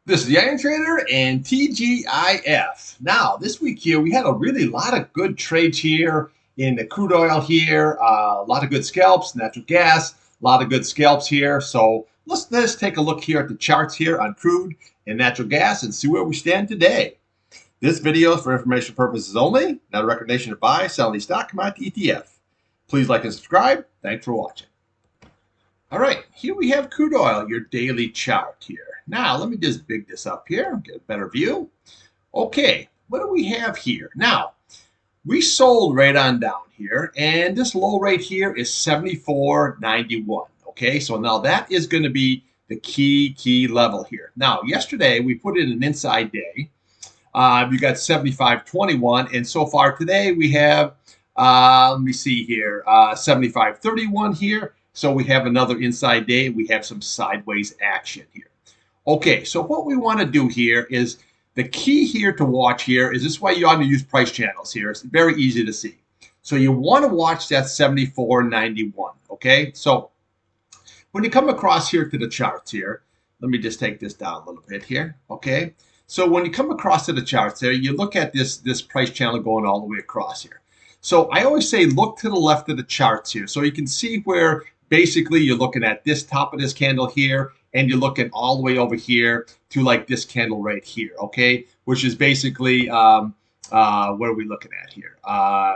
This is the Iron Trader and TGIF. Now, this week here, we had a really lot of good trades here in the crude oil here, a lot of good scalps, natural gas, a lot of good scalps here. So let's take a look here at the charts here on crude and natural gas and see where we stand today. This video is for information purposes only, not a recommendation to buy, sell any stock, commodity, ETF. Please like and subscribe. Thanks for watching. All right, here we have crude oil, your daily chart here. Now, let me just big this up here, get a better view. Okay, what do we have here? Now, we sold right on down here, and this low right here is 74.91. Okay, so now that is going to be the key level here. Now, yesterday we put in an inside day. We got 75.21, and so far today we have, let me see here, 75.31 here. So we have another inside day. We have some sideways action here. Okay, so what we want to do here is the key here to watch here is this is why you ought to use price channels here. It's very easy to see. So you want to watch that 74.91. Okay, so when you come across here to the charts here, let me just take this down a little bit here. Okay, so when you come across to the charts there, you look at this price channel going all the way across here. So I always say look to the left of the charts here so you can see where basically you're looking at this top of this candle here and you're looking all the way over here to like this candle right here, okay? Which is basically, what are we looking at here?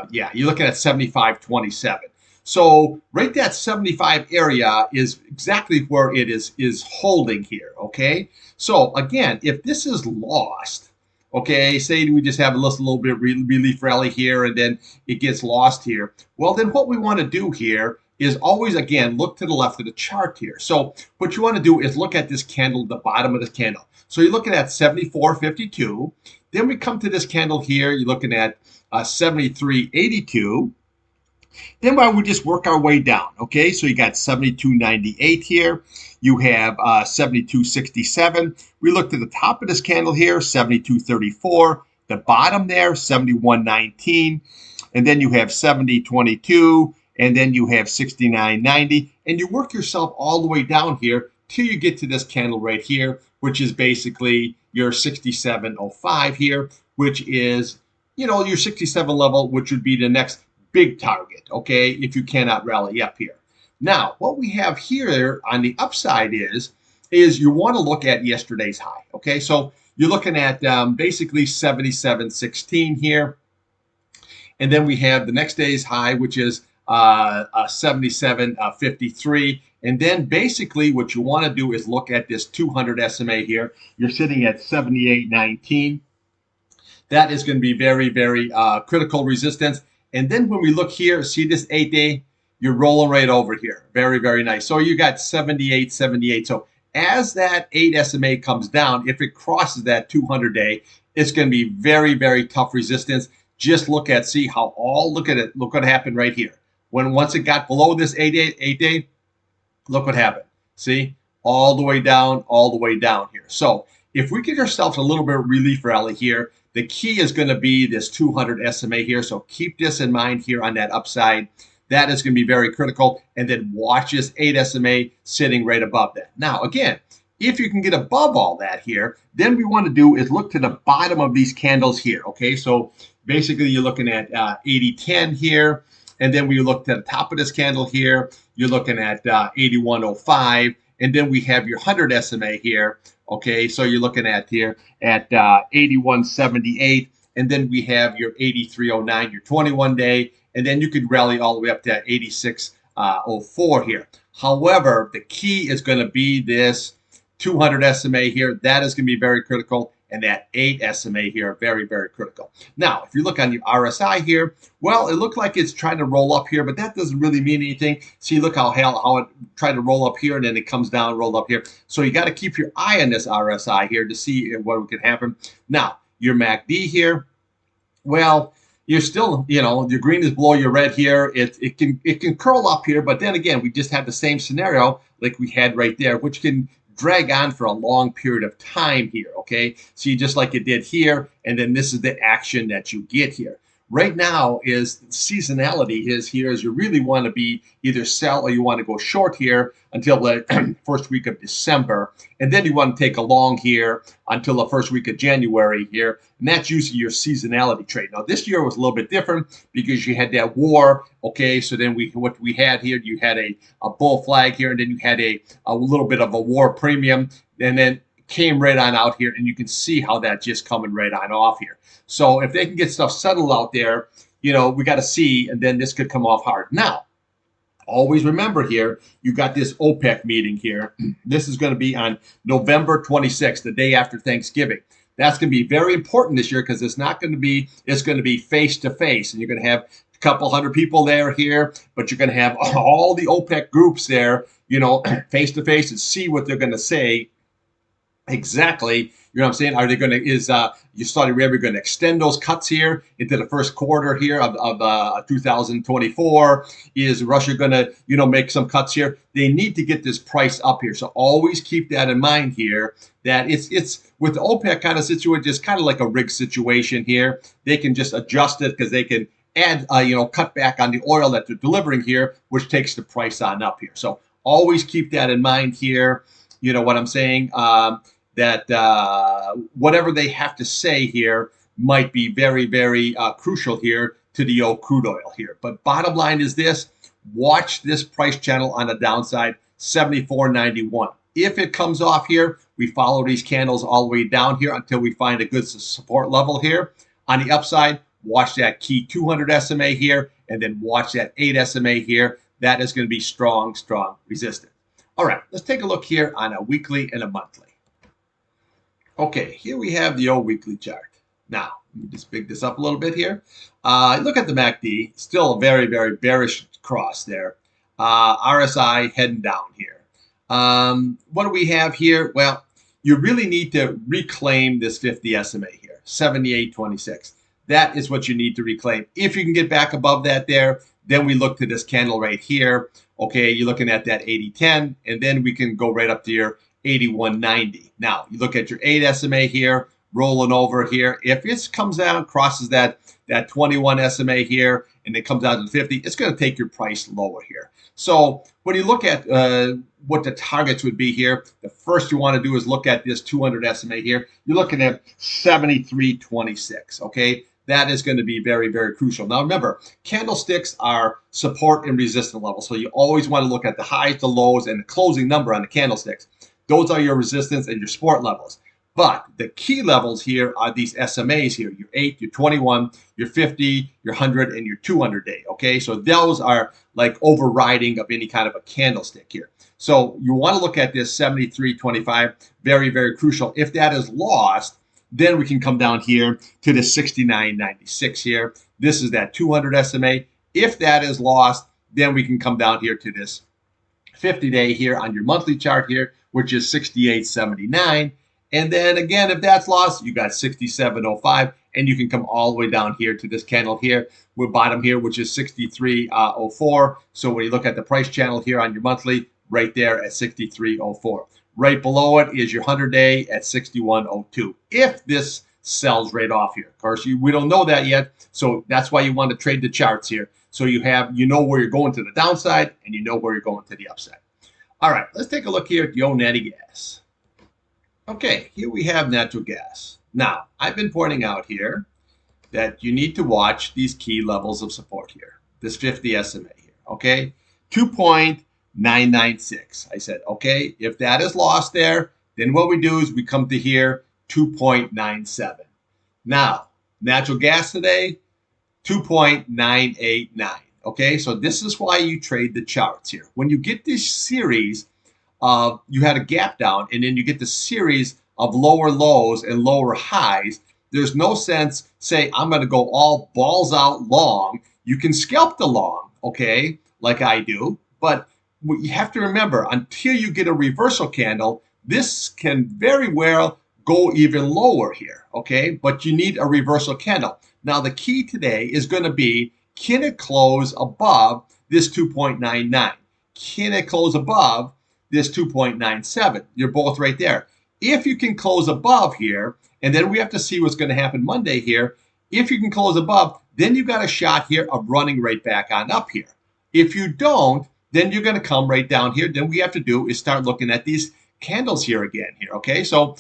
Yeah, you're looking at 75.27. So right that 75 area is exactly where it is holding here, okay? So again, if this is lost, okay, say we just have a little bit of relief rally here and then it gets lost here. Well, then what we want to do here is always, again, look to the left of the chart here. So what you want to do is look at this candle, the bottom of this candle. So you're looking at 74.52. Then we come to this candle here. You're looking at 73.82. Then we just work our way down, okay? So you got 72.98 here. You have 72.67. We looked at the top of this candle here, 72.34. The bottom there, 71.19. And then you have 70.22. And then you have 69.90. And you work yourself all the way down here till you get to this candle right here, which is basically your 67.05 here, which is, you know, your 67 level, which would be the next big target, okay, if you cannot rally up here. Now, what we have here on the upside is you want to look at yesterday's high, okay? So you're looking at basically 77.16 here. And then we have the next day's high, which is 77.53. And then basically what you want to do is look at this 200 SMA here. You're sitting at 78.19. That is going to be very, very critical resistance. And then when we look here, see this 8-day, you're rolling right over here. Very, very nice. So you got 78.78. So as that 8 SMA comes down, if it crosses that 200-day, it's going to be very, very tough resistance. Just look at, see how look at it. Look what happened right here. Once it got below this 8-day, look what happened. See, all the way down here. So if we get ourselves a little bit of relief rally here, the key is going to be this 200 SMA here. So keep this in mind here on that upside. That is going to be very critical. And then watch this 8 SMA sitting right above that. Now, again, if you can get above all that here, then we want to do is look to the bottom of these candles here. Okay, so basically you're looking at 80.10 here. And then we looked at the top of this candle here. You're looking at 81.05. And then we have your 100 SMA here. Okay, so you're looking at here at 81.78. And then we have your 83.09, your 21-day. And then you could rally all the way up to 86.04 here. However, the key is going to be this 200 SMA here. That is going to be very critical. And that 8 SMA here, very, very critical. Now, if you look on the RSI here, well, it looked like it's trying to roll up here, but that doesn't really mean anything. See, look how it tried to roll up here, and then it comes down, roll up here. So you got to keep your eye on this RSI here to see what could happen. Now, your MACD here, well, you're still, you know, your green is below your red here. It can curl up here, but then again, we just had the same scenario like we had right there, which can drag on for a long period of time here, okay? See, just like it did here, and then this is the action that you get here. right now is seasonality is here is you really want to be either sell or you want to go short here until the first week of December. And then you want to take a long here until the first week of January here. And that's usually your seasonality trade. Now, this year was a little bit different because you had that war. Okay, so then what we had here, you had a bull flag here, and then you had a little bit of a war premium, and then came right on out here, and you can see how that just coming right on off here. So if they can get stuff settled out there, we got to see, and then this could come off hard. Now, always remember here, you got this OPEC meeting here. This is going to be on November 26th, the day after Thanksgiving. That's going to be very important this year because it's going to be face to face, and you're going to have a couple hundred people there here, but you're going to have all the OPEC groups there, face to face, and see what they're going to say exactly. You know what I'm saying? Are they going to, is Saudi Arabia going to extend those cuts here into the first quarter here of 2024? Is Russia going to, make some cuts here? They need to get this price up here. So always keep that in mind here, that it's with the OPEC kind of situation, it's kind of like a rig situation here. They can just adjust it because they can add, cut back on the oil that they're delivering here, which takes the price on up here. So always keep that in mind here. You know what I'm saying? That whatever they have to say here might be very, very crucial here to the old crude oil here. But bottom line is this: watch this price channel on the downside, 74.91. If it comes off here, we follow these candles all the way down here until we find a good support level here. On the upside, watch that key 200 SMA here, and then watch that 8 SMA here. That is going to be strong, strong resistance. All right, let's take a look here on a weekly and a monthly. Okay, here we have the old weekly chart. Now, let me just big this up a little bit here. Look at the MACD, still a very, very bearish cross there. RSI heading down here. What do we have here? Well, you really need to reclaim this 50 SMA here, 78.26. That is what you need to reclaim. If you can get back above that there, then we look to this candle right here. Okay, you're looking at that 80.10, and then we can go right up to your 81.90. Now, you look at your 8 SMA here, rolling over here. If it comes down, crosses that 21 SMA here, and it comes out to 50, it's going to take your price lower here. So when you look at what the targets would be here, the first you want to do is look at this 200 SMA here. You're looking at 73.26, okay? That is going to be very, very crucial. Now, remember, candlesticks are support and resistance levels. So you always want to look at the highs, the lows, and the closing number on the candlesticks. Those are your resistance and your support levels. But the key levels here are these SMAs here, your 8, your 21, your 50, your 100, and your 200 day, okay? So those are like overriding of any kind of a candlestick here. So you want to look at this 73.25, very, very crucial. If that is lost, then we can come down here to the 69.96 here. This is that 200 SMA. If that is lost, then we can come down here to this 50-day here on your monthly chart here, which is 68.79. And then again, if that's lost, you got 67.05, and you can come all the way down here to this candle here, with bottom here, which is 63.04. So when you look at the price channel here on your monthly, right there at 63.04. Right below it is your 100-day at 61.02. If this sells right off here, of course, we don't know that yet. So that's why you want to trade the charts here. So you know where you're going to the downside, and you know where you're going to the upside. All right, let's take a look here at the old natty gas. Okay, here we have natural gas. Now, I've been pointing out here that you need to watch these key levels of support here. This 50 SMA here, okay? 2.996. I said, okay, if that is lost there, then what we do is we come to here, 2.97. Now, natural gas today, 2.989. Okay, so this is why you trade the charts here. When you get this series of, you had a gap down, and then you get the series of lower lows and lower highs, there's no sense say, I'm going to go all balls out long. You can scalp the long, okay, like I do, but what you have to remember, until you get a reversal candle, this can very well go even lower here, okay? But you need a reversal candle. Now, the key today is going to be, can it close above this 2.99? Can it close above this 2.97? You're both right there. If you can close above here, and then we have to see what's going to happen Monday here. If you can close above, then you got a shot here of running right back on up here. If you don't, then you're going to come right down here. Then what we have to do is start looking at these candles here again here, okay? So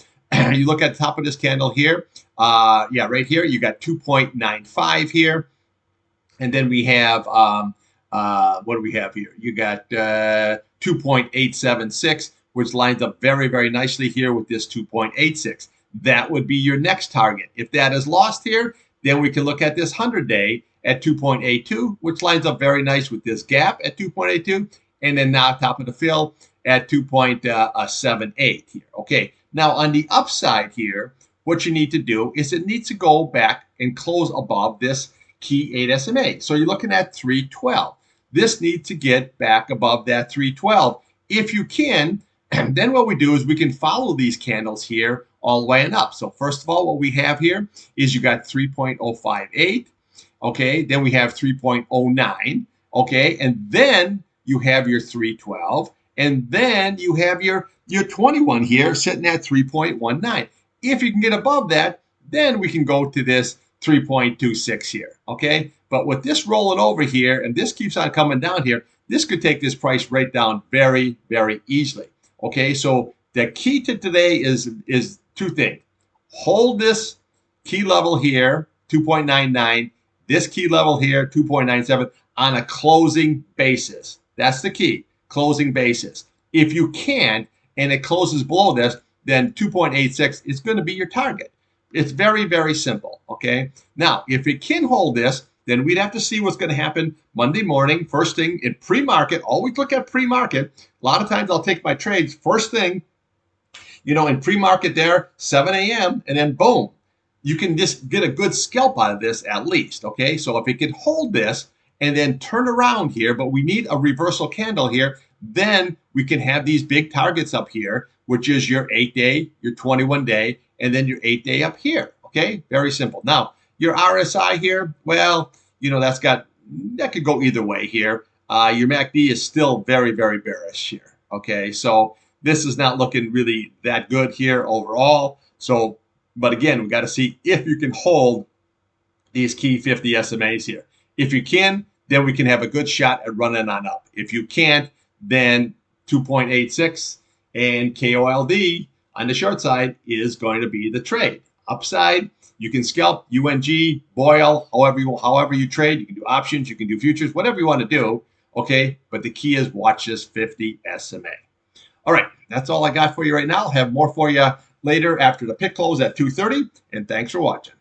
you look at the top of this candle here. Yeah, right here, you got 2.95 here. And then we have, what do we have here? You got 2.876, which lines up very, very nicely here with this 2.86. That would be your next target. If that is lost here, then we can look at this 100-day at 2.82, which lines up very nice with this gap at 2.82, and then now top of the fill at 2.78 here. Okay, now on the upside here, what you need to do is it needs to go back and close above this key 8 SMA. So you're looking at 312. This needs to get back above that 312. If you can, then what we do is we can follow these candles here all the way and up. So first of all, what we have here is you got 3.058. Okay, then we have 3.09. Okay, and then you have your 312, and then you have your 21 here sitting at 3.19. If you can get above that, then we can go to this 3.26 here, okay? But with this rolling over here, and this keeps on coming down here, this could take this price right down very, very easily, okay? So the key to today is two things. Hold this key level here, 2.99, this key level here, 2.97, on a closing basis. That's the key, closing basis. If you can't, and it closes below this, then 2.86 is going to be your target. It's very, very simple, okay? Now, if it can hold this, then we'd have to see what's going to happen Monday morning, first thing in pre-market. Always look at pre-market. A lot of times I'll take my trades first thing, in pre-market there, 7 a.m., and then boom. You can just get a good scalp out of this at least, okay? So if it can hold this and then turn around here, but we need a reversal candle here, then we can have these big targets up here, which is your 8-day, your 21-day, and then your 8-day up here, okay? Very simple. Now, your RSI here, well, that could go either way here. Your MACD is still very, very bearish here, okay? So this is not looking really that good here overall. So, but again, we got to see if you can hold these key 50 SMAs here. If you can, then we can have a good shot at running on up. If you can't, then 2.86 and KOLD on the short side is going to be the trade. Upside, you can scalp, UNG, Boyle, however you trade. You can do options, you can do futures, whatever you want to do, okay? But the key is watch this 50 SMA. All right, that's all I got for you right now. I'll have more for you later after the pick close at 2:30, and thanks for watching.